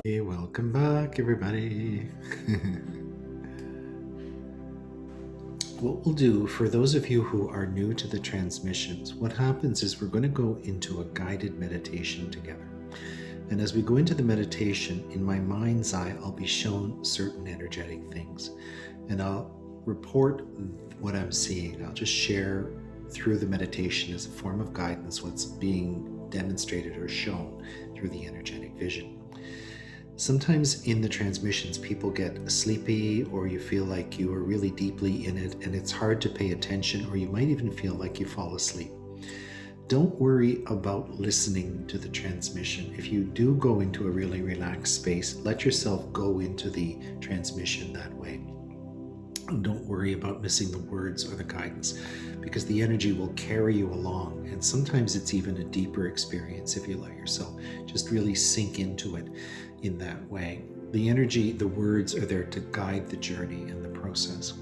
Hey, welcome back, everybody. What we'll do for those of you who are new to the transmissions, what happens is we're going to go into a guided meditation together. And as we go into the meditation, in my mind's eye, I'll be shown certain energetic things. And I'll report what I'm seeing. I'll just share through the meditation as a form of guidance what's being demonstrated or shown through the energetic vision. Sometimes in the transmissions, people get sleepy or you feel like you are really deeply in it and it's hard to pay attention, or you might even feel like you fall asleep. Don't worry about listening to the transmission. If you do go into a really relaxed space, let yourself go into the transmission that way. And don't worry about missing the words or the guidance, because the energy will carry you along. And sometimes it's even a deeper experience if you let yourself just really sink into it in that way. The energy, the words are there to guide the journey and the process.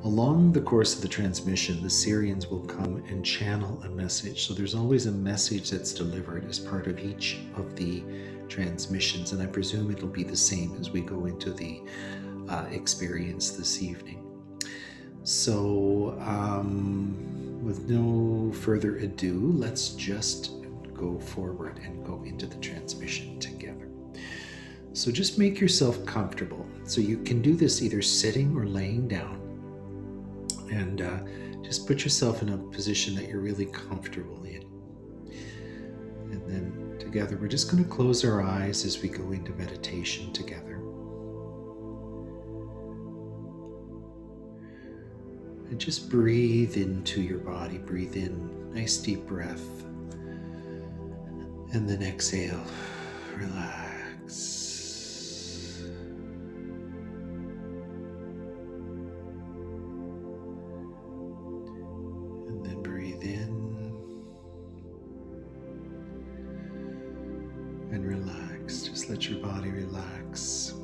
Along the course of the transmission, the Syrians will come and channel a message. So there's always a message that's delivered as part of each of the transmissions. And I presume it'll be the same as we go into the experience this evening. So with no further ado, let's just go forward and go into the transmission together. So just make yourself comfortable. So you can do this either sitting or laying down. And just put yourself in a position that you're really comfortable in. And then together, we're just going to close our eyes as we go into meditation together. And just breathe into your body. Breathe in, nice deep breath. And then exhale, relax. And then breathe in and relax. Just let your body relax.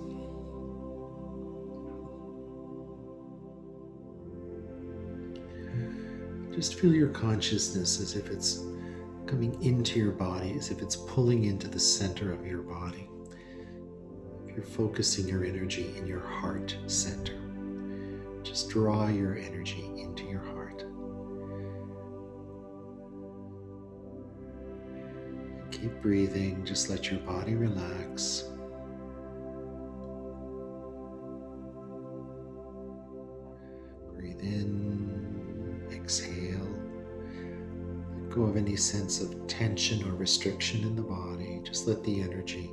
Just feel your consciousness as if it's coming into your body, as if it's pulling into the center of your body. If you're focusing your energy in your heart center, just draw your energy into your heart. Keep breathing, just let your body relax. Breathe in, exhale. Let go of any sense of tension or restriction in the body. Just let the energy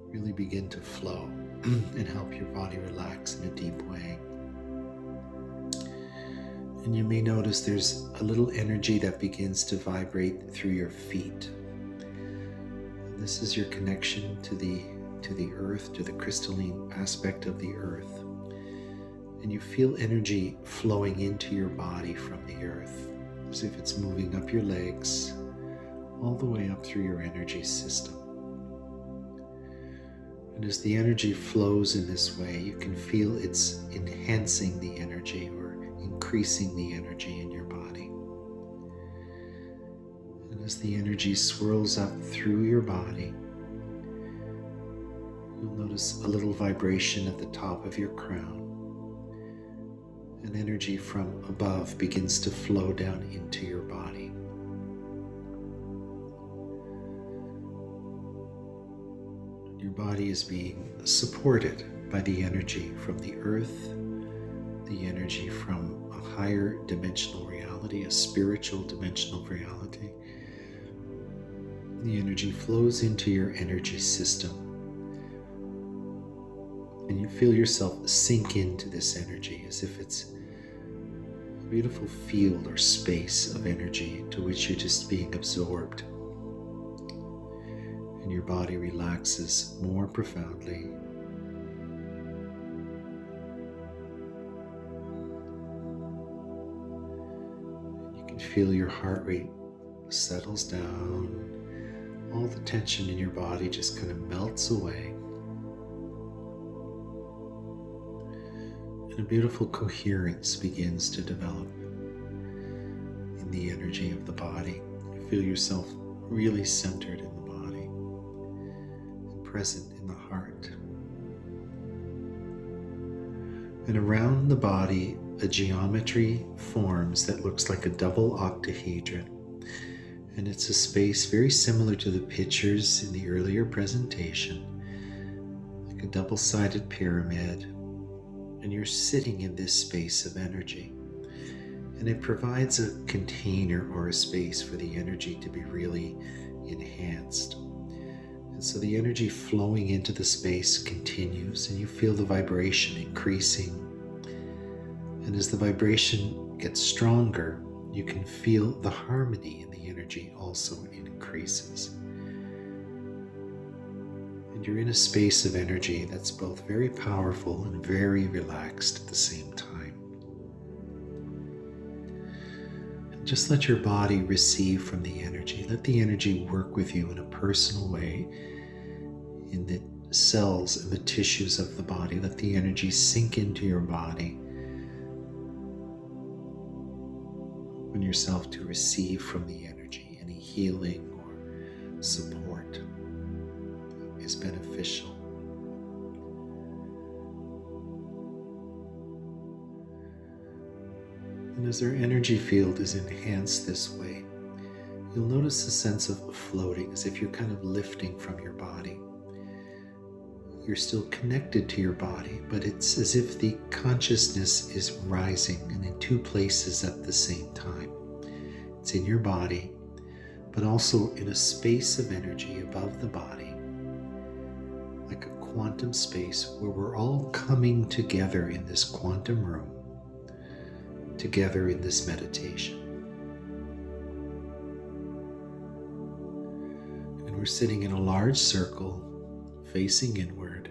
really begin to flow and help your body relax in a deep way. And you may notice there's a little energy that begins to vibrate through your feet. And this is your connection to the earth, to the crystalline aspect of the earth. And you feel energy flowing into your body from the earth, as if it's moving up your legs, all the way up through your energy system. And as the energy flows in this way, you can feel it's enhancing the energy or increasing the energy in your body. And as the energy swirls up through your body, you'll notice a little vibration at the top of your crown. And energy from above begins to flow down into your body. Your body is being supported by the energy from the earth, the energy from a higher dimensional reality, a spiritual dimensional reality. The energy flows into your energy system. And you feel yourself sink into this energy as if it's a beautiful field or space of energy into which you're just being absorbed. And your body relaxes more profoundly. And you can feel your heart rate settles down. All the tension in your body just kind of melts away. And a beautiful coherence begins to develop in the energy of the body. You feel yourself really centered in the body. And present in the heart. And around the body, a geometry forms that looks like a double octahedron. And it's a space very similar to the pictures in the earlier presentation, like a double-sided pyramid. And you're sitting in this space of energy. And it provides a container or a space for the energy to be really enhanced. And so the energy flowing into the space continues, and you feel the vibration increasing. And as the vibration gets stronger, you can feel the harmony in the energy also increases. And you're in a space of energy that's both very powerful and very relaxed at the same time. And just let your body receive from the energy. Let the energy work with you in a personal way in the cells and the tissues of the body. Let the energy sink into your body. Open yourself to receive from the energy. Any healing or support is beneficial. And as their energy field is enhanced this way, you'll notice a sense of floating, as if you're kind of lifting from your body. You're still connected to your body, but it's as if the consciousness is rising and in two places at the same time. It's in your body, but also in a space of energy above the body, like a quantum space where we're all coming together in this quantum room, together in this meditation. And we're sitting in a large circle, facing inward.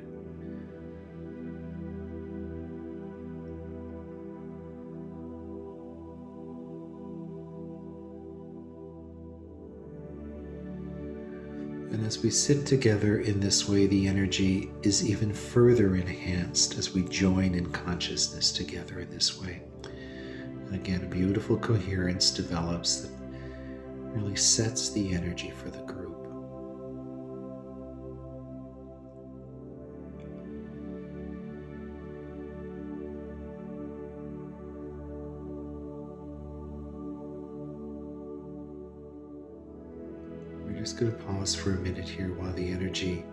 And as we sit together in this way, the energy is even further enhanced as we join in consciousness together in this way. And again, a beautiful coherence develops that really sets the energy for the group. We're just going to pause for a minute here while the energy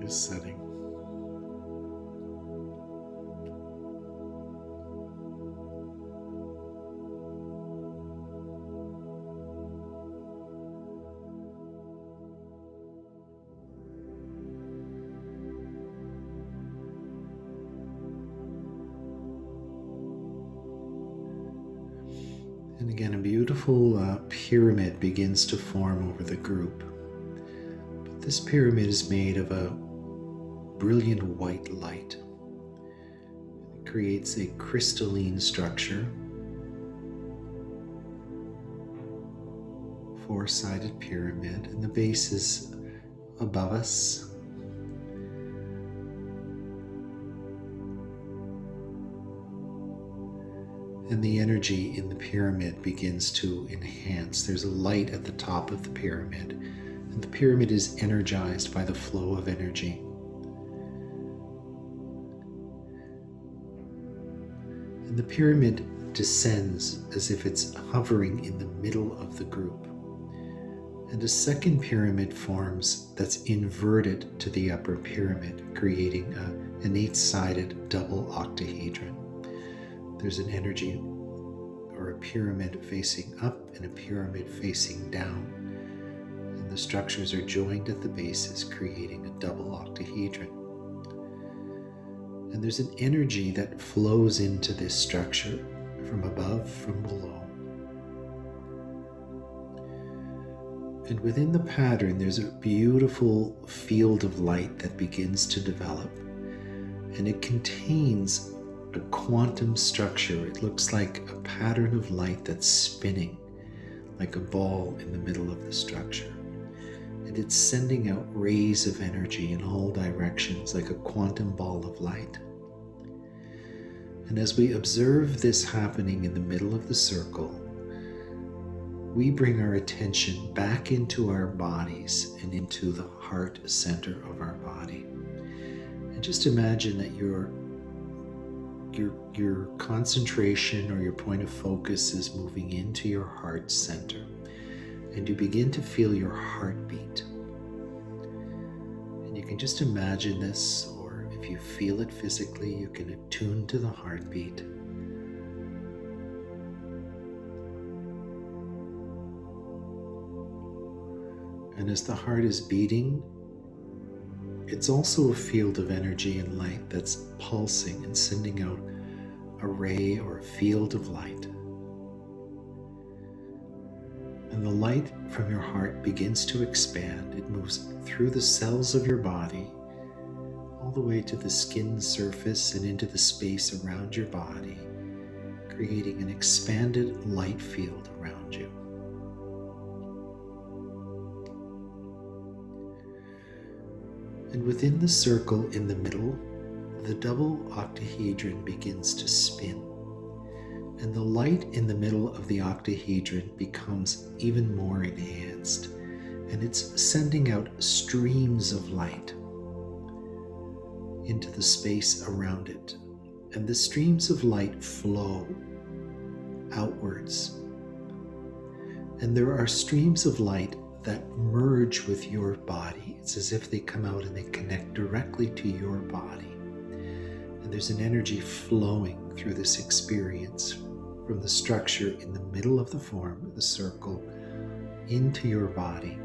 is setting. And again, a beautiful pyramid begins to form over the group. But this pyramid is made of a brilliant white light. It creates a crystalline structure, four-sided pyramid, and the base is above us. And the energy in the pyramid begins to enhance. There's a light at the top of the pyramid, and the pyramid is energized by the flow of energy. And the pyramid descends as if it's hovering in the middle of the group. And a second pyramid forms that's inverted to the upper pyramid, creating an 8-sided double octahedron. There's an energy or a pyramid facing up and a pyramid facing down. And the structures are joined at the bases, creating a double octahedron. And there's an energy that flows into this structure from above, from below. And within the pattern, there's a beautiful field of light that begins to develop. And it contains a quantum structure. It looks like a pattern of light that's spinning like a ball in the middle of the structure. And it's sending out rays of energy in all directions like a quantum ball of light. And as we observe this happening in the middle of the circle, we bring our attention back into our bodies and into the heart center of our body. And just imagine that your concentration or your point of focus is moving into your heart center, and you begin to feel your heartbeat. And you can just imagine this, or if you feel it physically, you can attune to the heartbeat. And as the heart is beating, it's also a field of energy and light that's pulsing and sending out a ray or a field of light. And the light from your heart begins to expand. It moves through the cells of your body, all the way to the skin surface and into the space around your body, creating an expanded light field around you. And within the circle in the middle, the double octahedron begins to spin. And the light in the middle of the octahedron becomes even more enhanced. And it's sending out streams of light into the space around it. And the streams of light flow outwards. And there are streams of light that merge with your body. It's as if they come out and they connect directly to your body. And there's an energy flowing through this experience from the structure in the middle of the form, the circle, into your body.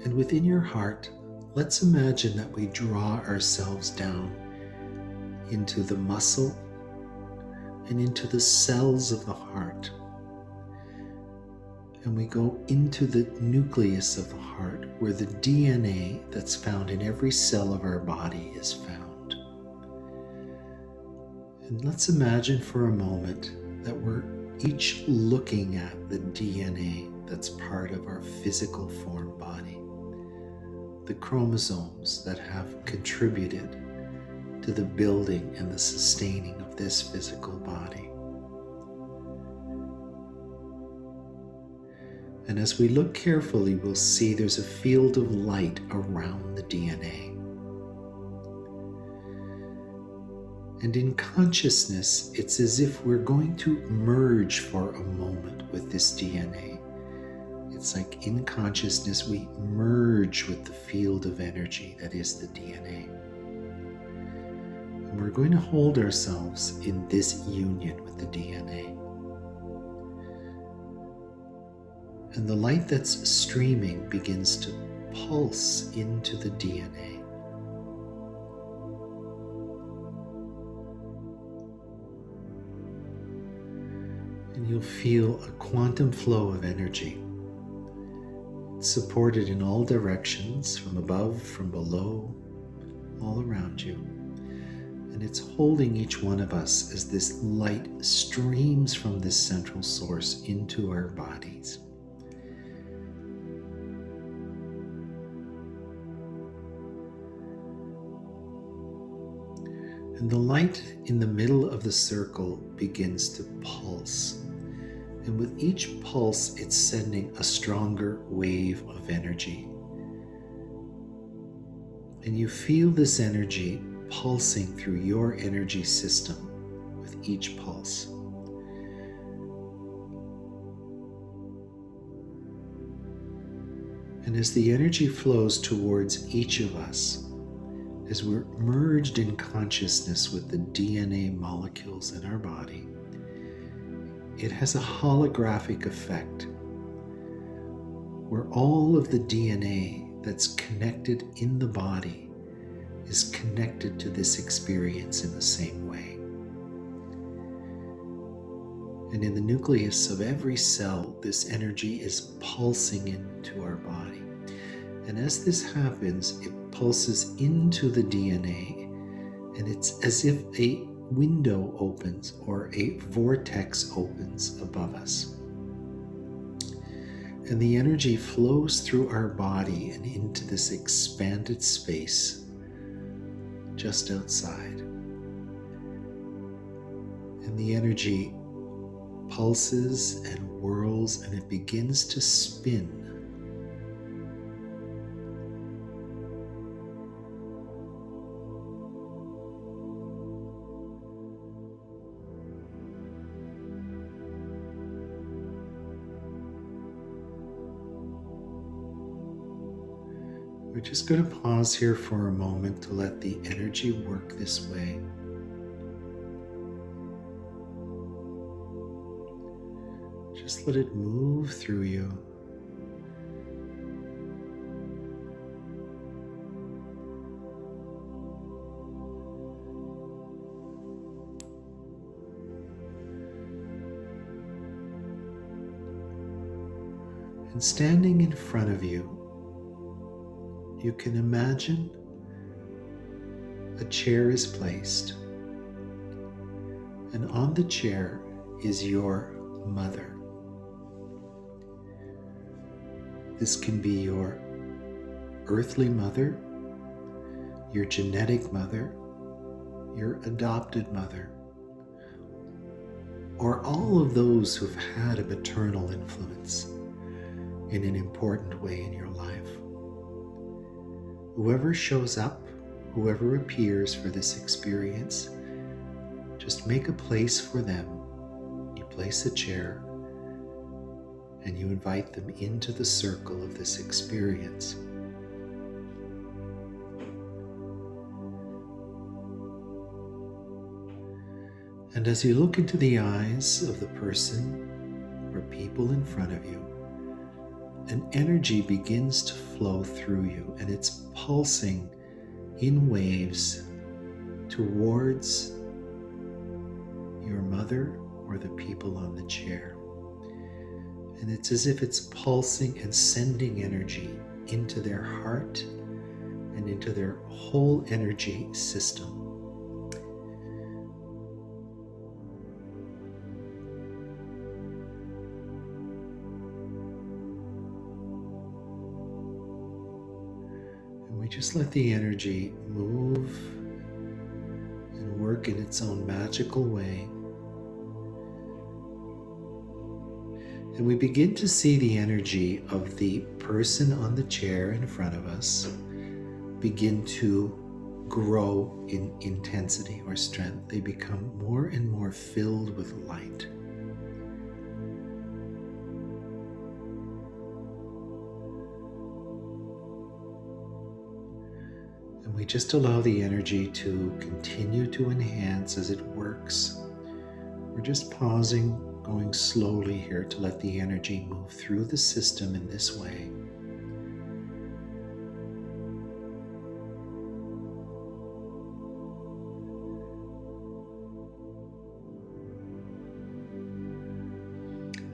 And within your heart, let's imagine that we draw ourselves down into the muscle and into the cells of the heart. And we go into the nucleus of the heart, where the DNA that's found in every cell of our body is found. And let's imagine for a moment that we're each looking at the DNA that's part of our physical form body, the chromosomes that have contributed to the building and the sustaining of this physical body. And as we look carefully, we'll see there's a field of light around the DNA. And in consciousness, it's as if we're going to merge for a moment with this DNA. It's like in consciousness, we merge with the field of energy that is the DNA. And we're going to hold ourselves in this union with the DNA. And the light that's streaming begins to pulse into the DNA. And you'll feel a quantum flow of energy. It's supported in all directions, from above, from below, all around you. And it's holding each one of us as this light streams from this central source into our bodies. And the light in the middle of the circle begins to pulse. And with each pulse, it's sending a stronger wave of energy. And you feel this energy pulsing through your energy system with each pulse. And as the energy flows towards each of us, as we're merged in consciousness with the DNA molecules in our body, it has a holographic effect where all of the DNA that's connected in the body is connected to this experience in the same way. And in the nucleus of every cell, this energy is pulsing into our body. And as this happens, it pulses into the DNA, and it's as if a window opens or a vortex opens above us. And the energy flows through our body and into this expanded space just outside. And And the energy pulses and whirls, and it begins to spin. We're just going to pause here for a moment to let the energy work this way. Just let it move through you. And standing in front of you, you can imagine a chair is placed, and on the chair is your mother. This can be your earthly mother, your genetic mother, your adopted mother, or all of those who've had a maternal influence in an important way in your life. Whoever shows up, whoever appears for this experience, just make a place for them. You place a chair and you invite them into the circle of this experience. And as you look into the eyes of the person or people in front of you, an energy begins to flow through you, and it's pulsing in waves towards your mother or the people on the chair. And it's as if it's pulsing and sending energy into their heart and into their whole energy system. We just let the energy move and work in its own magical way. And we begin to see the energy of the person on the chair in front of us begin to grow in intensity or strength. They become more and more filled with light. We just allow the energy to continue to enhance as it works. We're just pausing, going slowly here to let the energy move through the system in this way.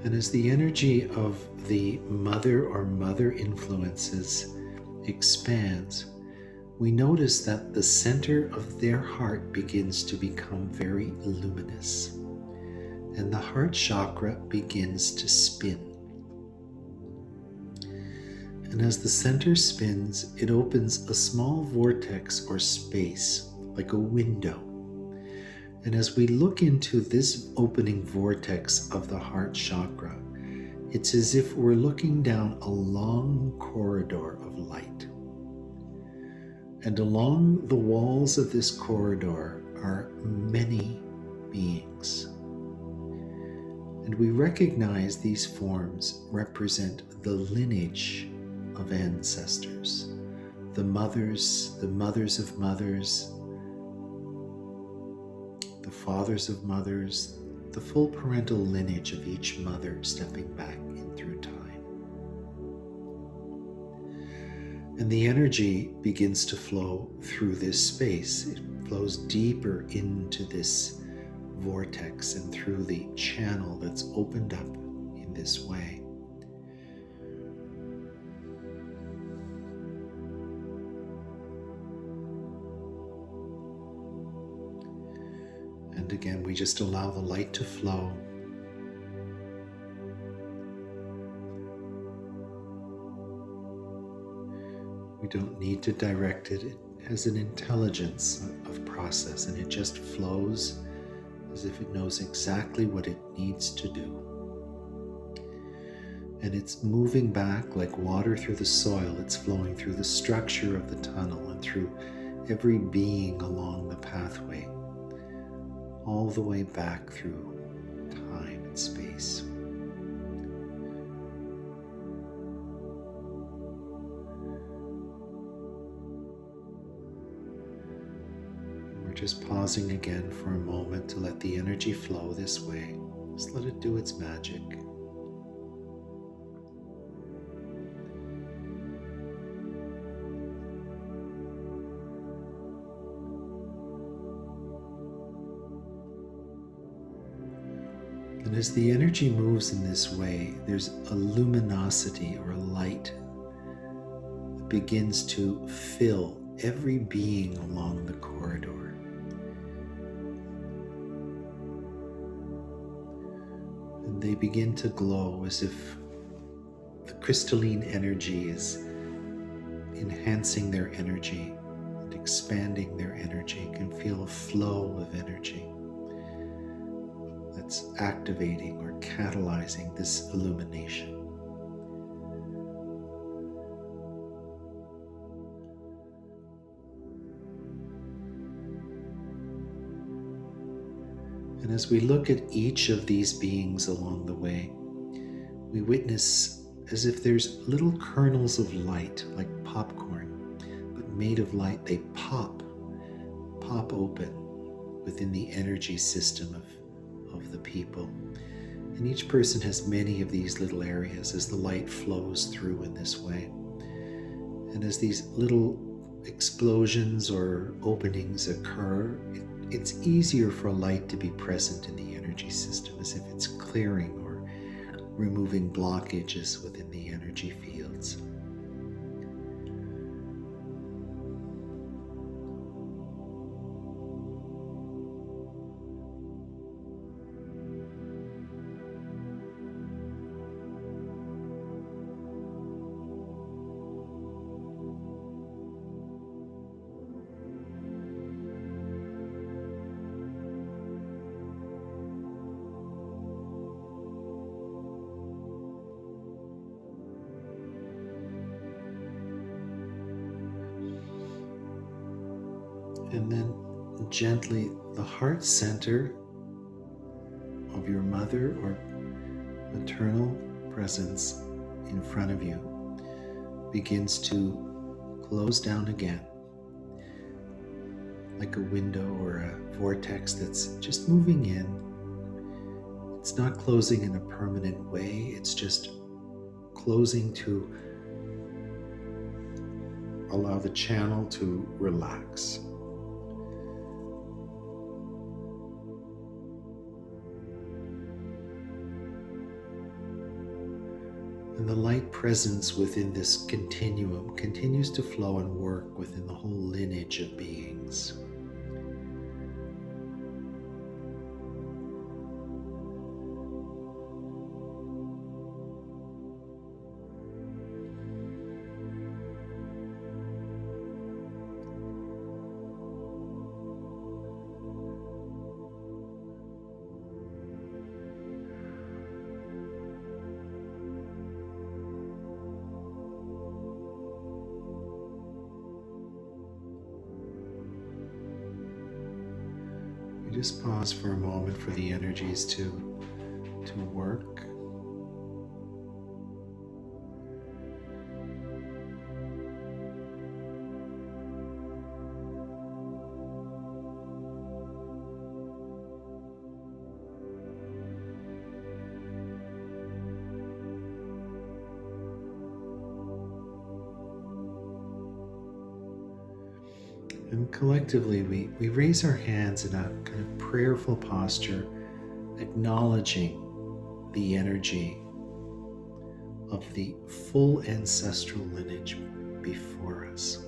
And as the energy of the mother or mother influences expands, we notice that the center of their heart begins to become very luminous, and the heart chakra begins to spin. And as the center spins, it opens a small vortex or space, like a window. And as we look into this opening vortex of the heart chakra, it's as if we're looking down a long corridor of light. And along the walls of this corridor are many beings. And we recognize these forms represent the lineage of ancestors, the mothers of mothers, the fathers of mothers, the full parental lineage of each mother stepping back in through time. And the energy begins to flow through this space. It flows deeper into this vortex and through the channel that's opened up in this way. And again, we just allow the light to flow. We don't need to direct it. It has an intelligence of process, and it just flows as if it knows exactly what it needs to do. And it's moving back like water through the soil. It's flowing through the structure of the tunnel and through every being along the pathway, all the way back through time and space. We're just pausing again for a moment to let the energy flow this way. Just let it do its magic. And as the energy moves in this way, there's a luminosity or a light that begins to fill every being along the corridor. And they begin to glow as if the crystalline energy is enhancing their energy and expanding their energy. You can feel a flow of energy that's activating or catalyzing this illumination. And as we look at each of these beings along the way, we witness as if there's little kernels of light, like popcorn, but made of light. They pop open within the energy system of the people. And each person has many of these little areas as the light flows through in this way. And as these little explosions or openings occur, it's easier for light to be present in the energy system, as if it's clearing or removing blockages within the energy fields. And then gently, the heart center of your mother or maternal presence in front of you begins to close down again, like a window or a vortex that's just moving in. It's not closing in a permanent way, it's just closing to allow the channel to relax. And the light presence within this continuum continues to flow and work within the whole lineage of beings. Just pause for a moment for the energies to work. And collectively, we raise our hands in a kind of prayerful posture, acknowledging the energy of the full ancestral lineage before us.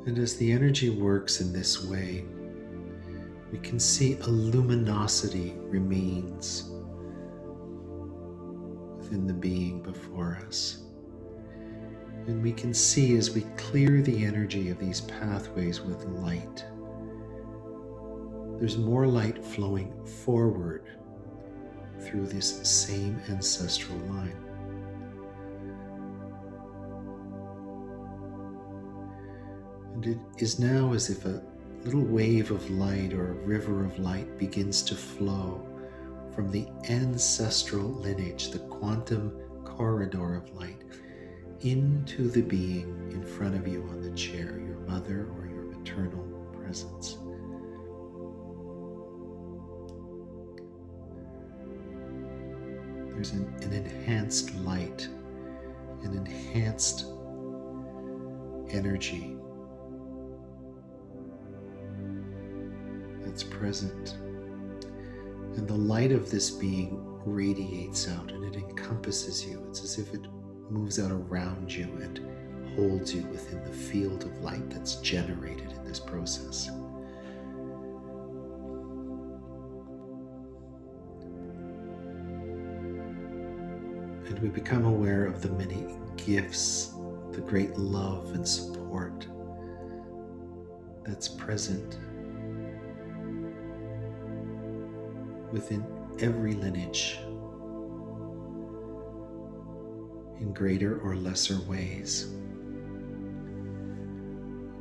And as the energy works in this way, We can see a luminosity remains within the being before us. And we can see as we clear the energy of these pathways with light, there's more light flowing forward through this same ancestral line. And it is now as if a little wave of light or a river of light begins to flow from the ancestral lineage, the quantum corridor of light, into the being in front of you on the chair, your mother or your maternal presence. There's an enhanced light, an enhanced energy that's present. And the light of this being radiates out and it encompasses you. It's as if it moves out around you and holds you within the field of light that's generated in this process. And we become aware of the many gifts, the great love and support that's present within every lineage in greater or lesser ways.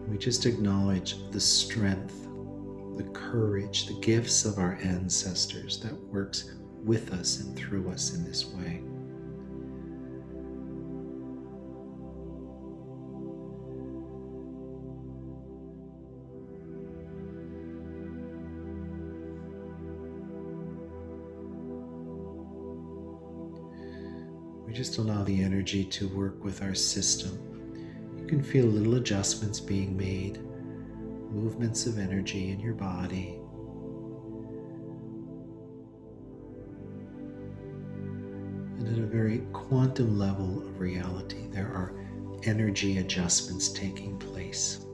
We just acknowledge the strength, the courage, the gifts of our ancestors that works with us and through us in this way. We just allow the energy to work with our system. You can feel little adjustments being made, movements of energy in your body. And at a very quantum level of reality, there are energy adjustments taking place.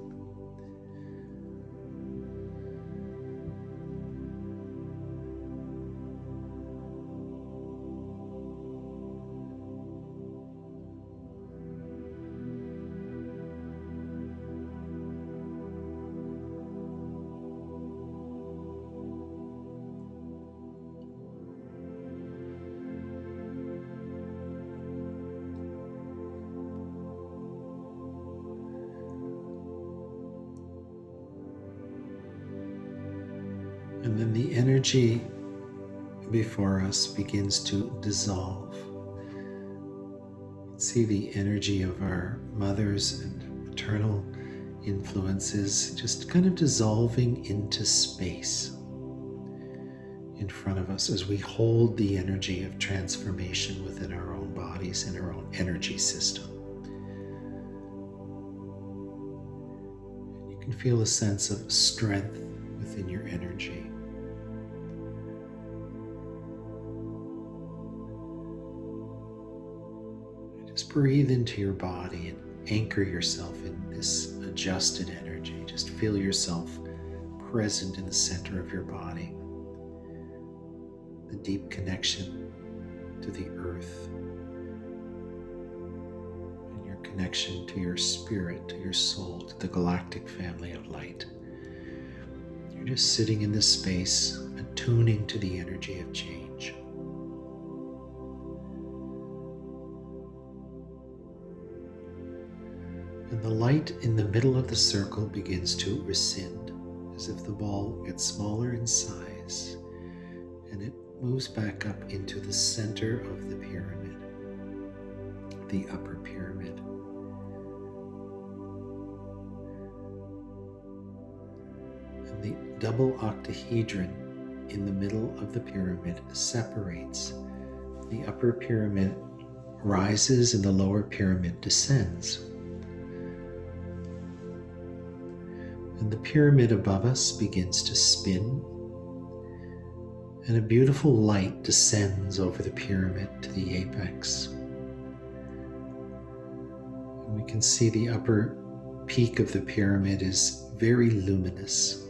And then the energy before us begins to dissolve. You can see the energy of our mothers and maternal influences just kind of dissolving into space in front of us as we hold the energy of transformation within our own bodies and our own energy system. And you can feel a sense of strength within your energy. Just breathe into your body and anchor yourself in this adjusted energy. Just feel yourself present in the center of your body. The deep connection to the earth and your connection to your spirit, to your soul, to the galactic family of light. You're just sitting in this space, attuning to the energy of change. And the light in the middle of the circle begins to rescind, as if the ball gets smaller in size, and it moves back up into the center of the pyramid, the upper pyramid. And the double octahedron in the middle of the pyramid separates. The upper pyramid rises and the lower pyramid descends. And the pyramid above us begins to spin, and a beautiful light descends over the pyramid to the apex. And we can see the upper peak of the pyramid is very luminous,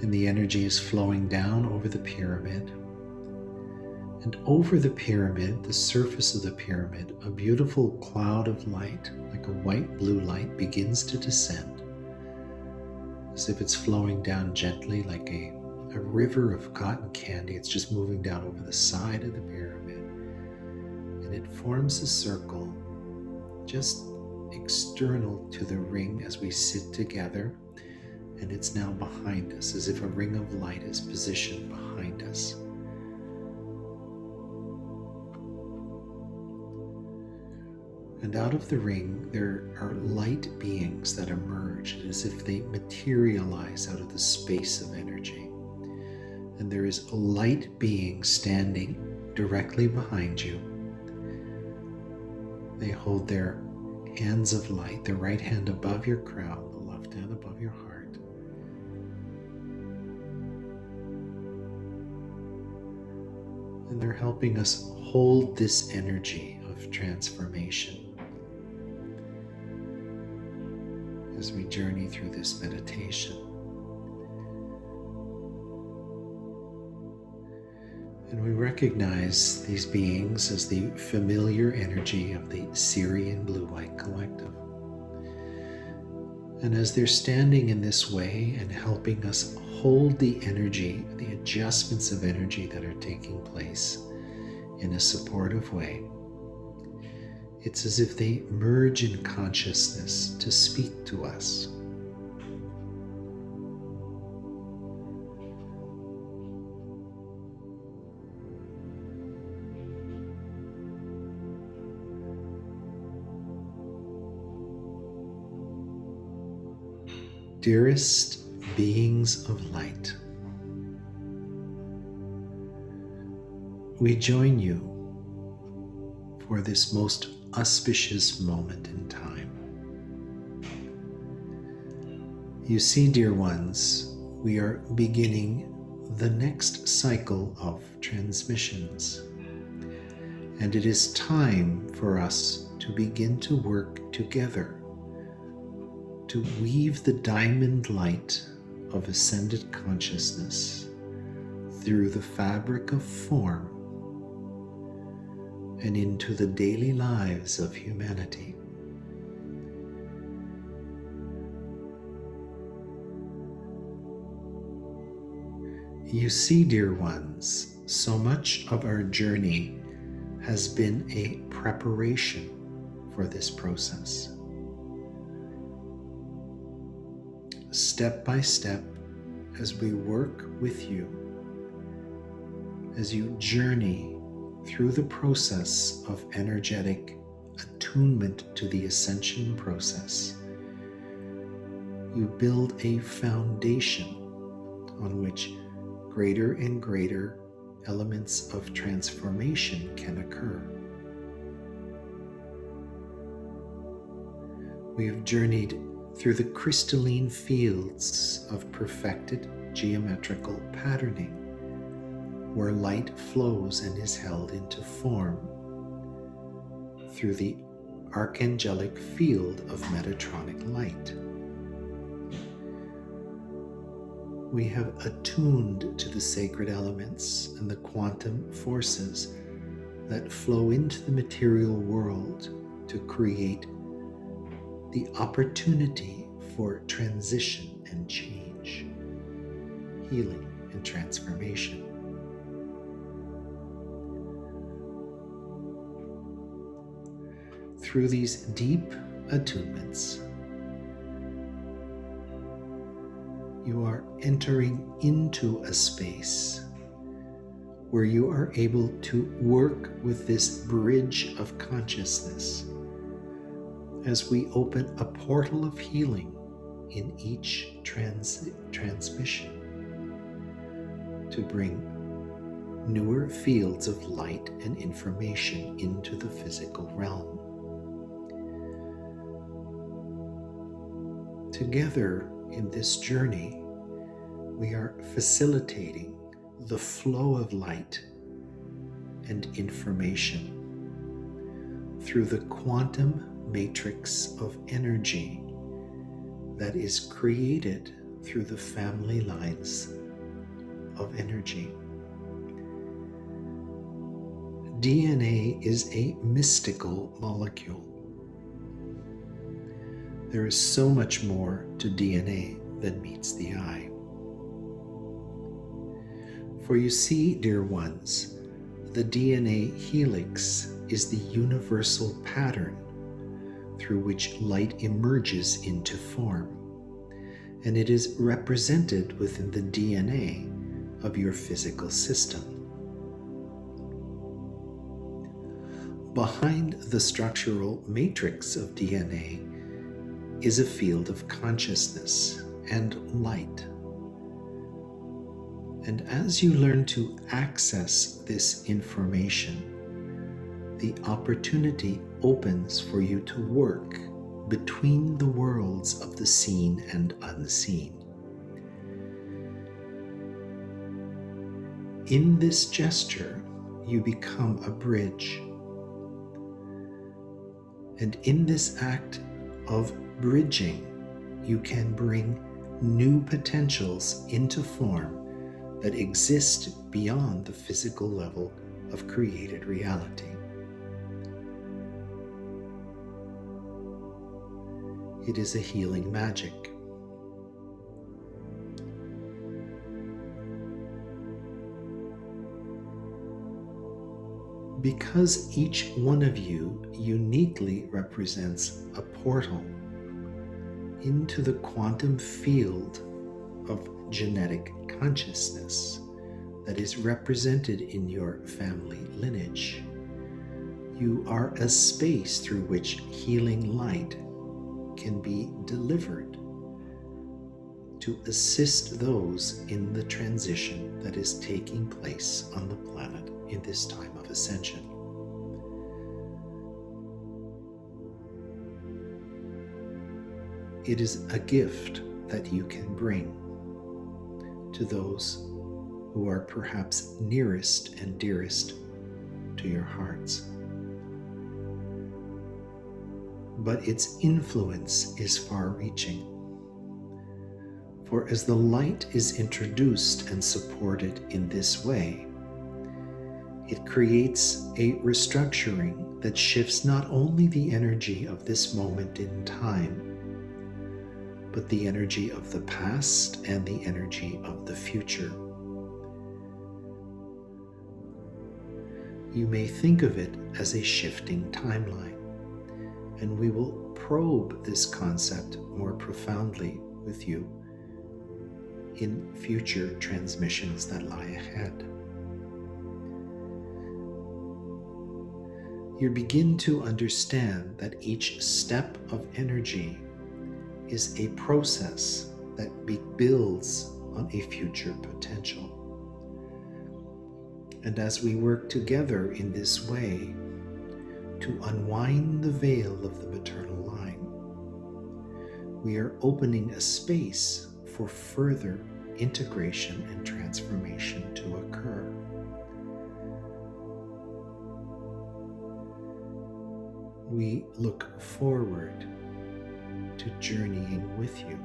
And the energy is flowing down over the pyramid. And over the pyramid, the surface of the pyramid, a beautiful cloud of light, like a white-blue light, begins to descend, as if it's flowing down gently like a river of cotton candy. It's just moving down over the side of the pyramid. And it forms a circle just external to the ring as we sit together. And it's now behind us, as if a ring of light is positioned behind us. And out of the ring, there are light beings that emerge as if they materialize out of the space of energy. And there is a light being standing directly behind you. They hold their hands of light, their right hand above your crown, the left hand above your heart. And they're helping us hold this energy of transformation as we journey through this meditation. And we recognize these beings as the familiar energy of the Syrian Blue-White Collective. And as they're standing in this way and helping us hold the energy, the adjustments of energy that are taking place in a supportive way, it's as if they merge in consciousness to speak to us. Dearest beings of light, we join you for this most auspicious moment in time. You see, dear ones, we are beginning the next cycle of transmissions, and it is time for us to begin to work together to weave the diamond light of ascended consciousness through the fabric of form and into the daily lives of humanity. You see, dear ones, so much of our journey has been a preparation for this process. Step by step, as we work with you, as you journey through the process of energetic attunement to the ascension process, you build a foundation on which greater and greater elements of transformation can occur. We have journeyed through the crystalline fields of perfected geometrical patterning, where light flows and is held into form, through the archangelic field of Metatronic light. We have attuned to the sacred elements and the quantum forces that flow into the material world to create the opportunity for transition and change, healing and transformation. Through these deep attunements, you are entering into a space where you are able to work with this bridge of consciousness as we open a portal of healing in each transmission to bring newer fields of light and information into the physical realm. Together in this journey, we are facilitating the flow of light and information through the quantum matrix of energy that is created through the family lines of energy. DNA is a mystical molecule. There is so much more to DNA than meets the eye. For you see, dear ones, the DNA helix is the universal pattern through which light emerges into form, and it is represented within the DNA of your physical system. Behind the structural matrix of DNA is a field of consciousness and light. And as you learn to access this information, the opportunity opens for you to work between the worlds of the seen and unseen. In this gesture, you become a bridge. And in this act of bridging, you can bring new potentials into form that exist beyond the physical level of created reality. It is a healing magic. Because each one of you uniquely represents a portal into the quantum field of genetic consciousness that is represented in your family lineage, you are a space through which healing light can be delivered to assist those in the transition that is taking place on the planet in this time of ascension. It is a gift that you can bring to those who are perhaps nearest and dearest to your hearts. But its influence is far-reaching. For as the light is introduced and supported in this way, it creates a restructuring that shifts not only the energy of this moment in time, but the energy of the past and the energy of the future. You may think of it as a shifting timeline, and we will probe this concept more profoundly with you in future transmissions that lie ahead. You begin to understand that each step of energy is a process that builds on a future potential. And as we work together in this way to unwind the veil of the maternal line, we are opening a space for further integration and transformation to occur. We look forward to journeying with you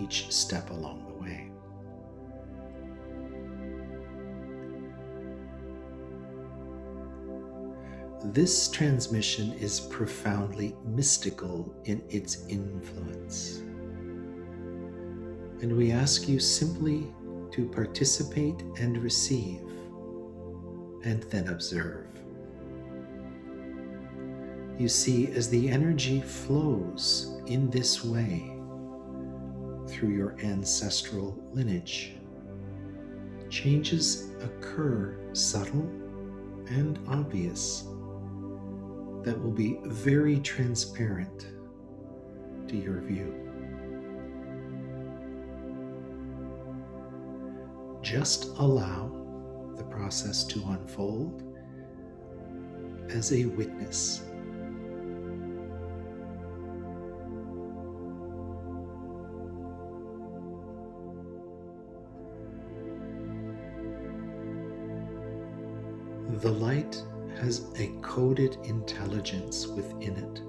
each step along the way. This transmission is profoundly mystical in its influence, and we ask you simply to participate and receive, and then observe. You see, as the energy flows in this way through your ancestral lineage, changes occur, subtle and obvious, that will be very transparent to your view. Just allow the process to unfold as a witness. The light has a coded intelligence within it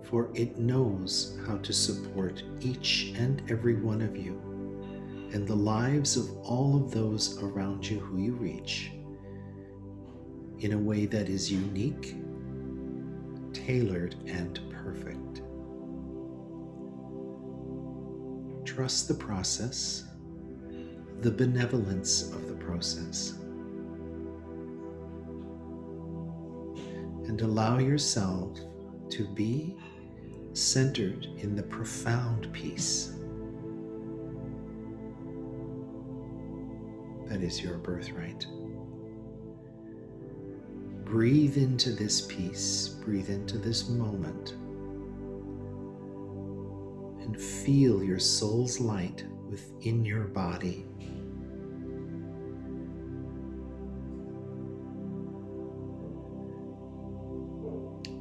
for it knows how to support each and every one of you and the lives of all of those around you who you reach in a way that is unique, tailored, and perfect. Trust the process, the benevolence of the process, and allow yourself to be centered in the profound peace that is your birthright. Breathe into this peace, breathe into this moment, and feel your soul's light within your body.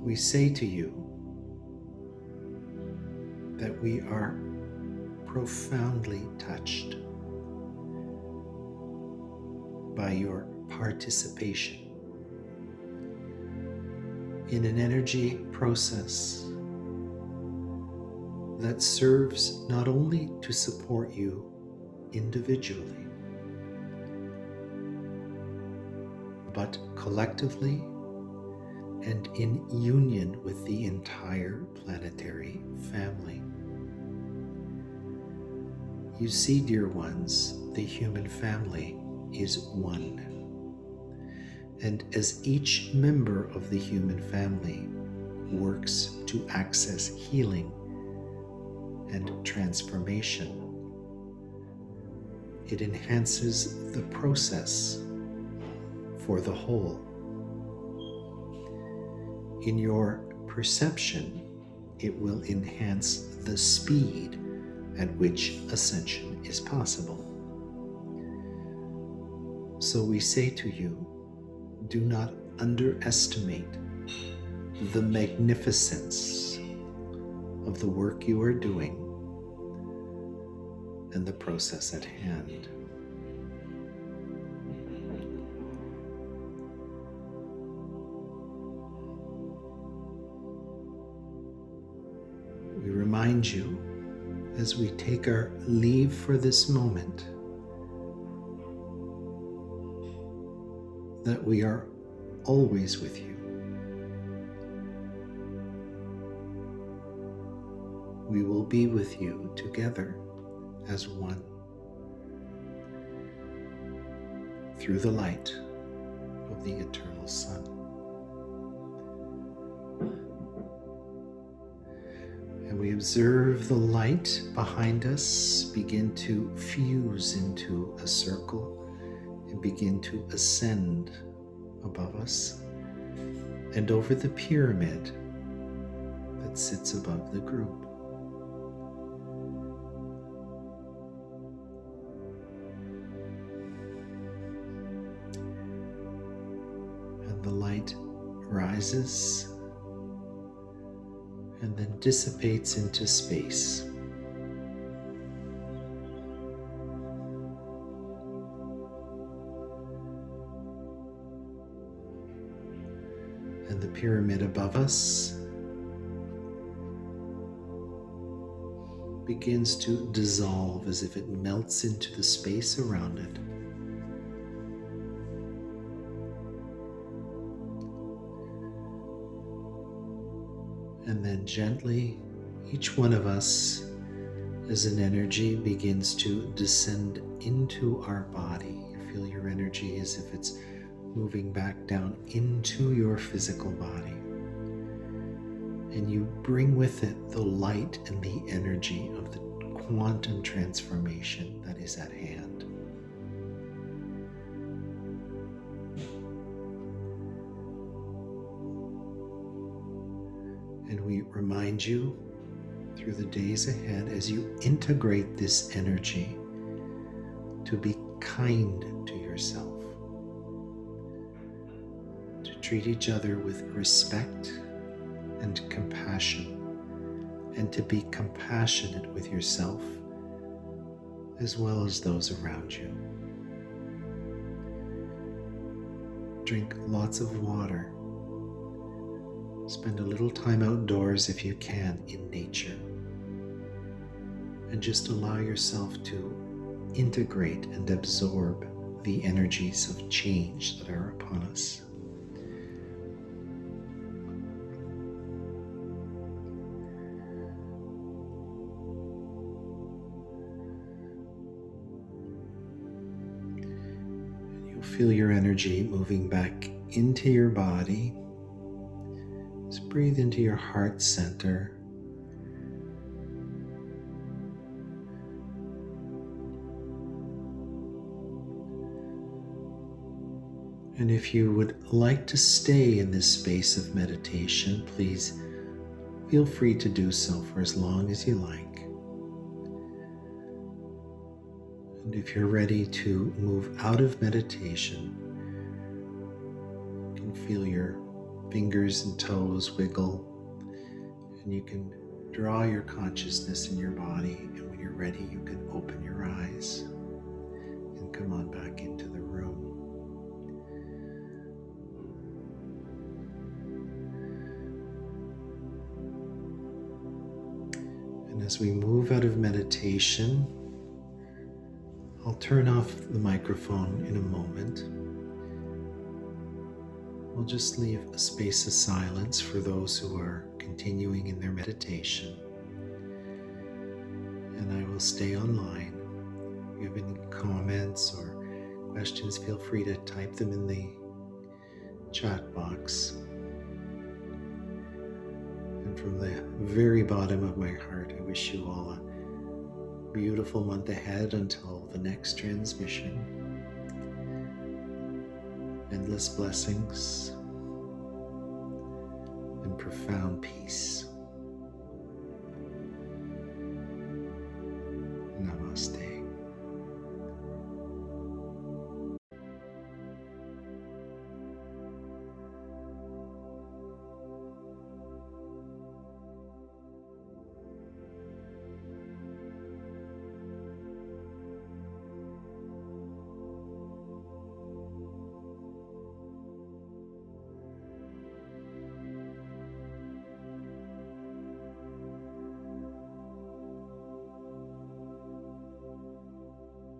We say to you that we are profoundly touched by your participation in an energy process that serves not only to support you individually, but collectively and in union with the entire planetary family. You see, dear ones, the human family is one. And as each member of the human family works to access healing and transformation, it enhances the process for the whole. In your perception, it will enhance the speed at which ascension is possible. So we say to you, do not underestimate the magnificence of the work you are doing and the process at hand. We remind you, as we take our leave for this moment, that we are always with you. We will be with you together as one through the light of the eternal sun. And we observe the light behind us begin to fuse into a circle and begin to ascend above us and over the pyramid that sits above the group. And the light rises and then dissipates into space. And the pyramid above us begins to dissolve as if it melts into the space around it. And then gently, each one of us, as an energy begins to descend into our body. You feel your energy as if it's moving back down into your physical body. And you bring with it the light and the energy of the quantum transformation that is at hand. And we remind you through the days ahead, as you integrate this energy, to be kind to yourself, to treat each other with respect and compassion, and to be compassionate with yourself as well as those around you. Drink lots of water Spend a little time outdoors if you can in nature. And just allow yourself to integrate and absorb the energies of change that are upon us. And you'll feel your energy moving back into your body. Just breathe into your heart center. And if you would like to stay in this space of meditation, please feel free to do so for as long as you like. And if you're ready to move out of meditation, you can feel your fingers and toes wiggle, and you can draw your consciousness in your body, and when you're ready, you can open your eyes and come on back into the room. And as we move out of meditation, I'll turn off the microphone in a moment. We'll just leave a space of silence for those who are continuing in their meditation. And I will stay online. If you have any comments or questions, feel free to type them in the chat box. And from the very bottom of my heart, I wish you all a beautiful month ahead until the next transmission. Endless blessings and profound peace. Namaste.